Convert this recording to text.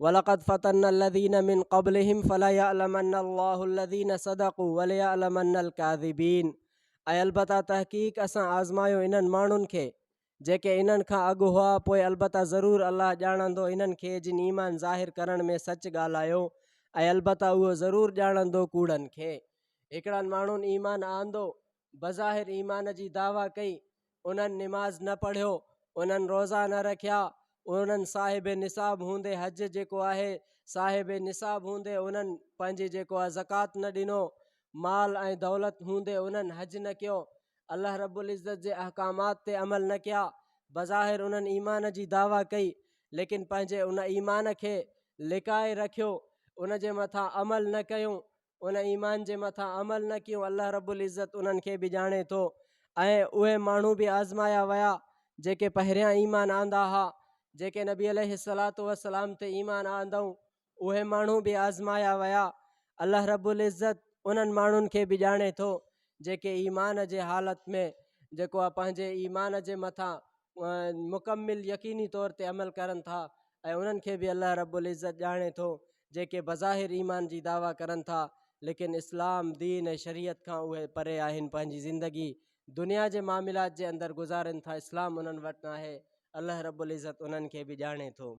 वलक़द फ़तन्नल्लज़ीन मिन क़ब्लिहिम फ़लयअलमन्नल्लाहुल्लज़ीन सदक़ू वलयअलमन्नल काज़िबीन। ऐं अलबत्ता तहक़ीक़ असां आज़मायो इन्हनि माण्हुनि खे जेके इन्हनि खां अॻु हुआ, पोइ अलबत्ता ज़रूरु अल्लाह ॼाणंदो इन्हनि खे जिन ईमान ज़ाहिर करण में सच ॻाल्हायो, ऐं अलबत्ता उहो ज़रूरु ॼाणंदो कूड़नि खे। हिकिड़नि माण्हुनि ईमान आंदो, बज़ाहिर ईमान जी दावा कई, उन्हनि निमाज़ न पढ़ियो, उन्हनि रोज़ा न रखिया, उन्हनि साहिब निसाब हूंदे हज जेको आहे साहिब निसाब हूंदे उन्हनि पंहिंजी जेको आहे ज़कात न ॾिनो, माल ऐं दौलत हूंदे उन्हनि हज न कयो, अल्लाह रब्बुल इज़्ज़त जे अहकामात ते अमल न कया। बज़ाहिर उन्हनि ईमान जी दावा कई, लेकिन पंहिंजे उन ईमान खे लिकाए रखियो, उन जे मथां अमल न कयूं, उन ईमान जे मथां अमल न कयूं। अल्लाह रब्बुल इज़्ज़त उन्हनि खे बि ॼाणे थो। ऐं उहे माण्हू बि आज़माया विया जेके पहिरियां ईमान आंदा हुआ, जेके नबी अलैहिस्सलातु वस्सलाम ते ईमान आंदऊं, उहे माण्हू बि आज़माया विया। अल्लाह रब्बुल इज़्ज़त उन्हनि माण्हुनि खे बि ॼाणे थो जेके ईमान जे हालत में जेको आहे पंहिंजे ईमान जे मथां मुकमिल यकीनी तौर ते अमल करनि था, ऐं उन्हनि खे बि अल्लाह रब्बुल इज़्ज़त ॼाणे थो जेके बज़ाहिर ईमान जी दावा करनि था, लेकिन इस्लाम दीन ऐं शरीयत खां उहे परे आहिनि, पंहिंजी ज़िंदगी दुनिया जे मामलात जे अंदरि गुज़ारनि था, इस्लाम उन्हनि वटि न आहे। अल्लाह रब्बुल इज़्ज़त उन्हनि खे बि ॼाणे थो।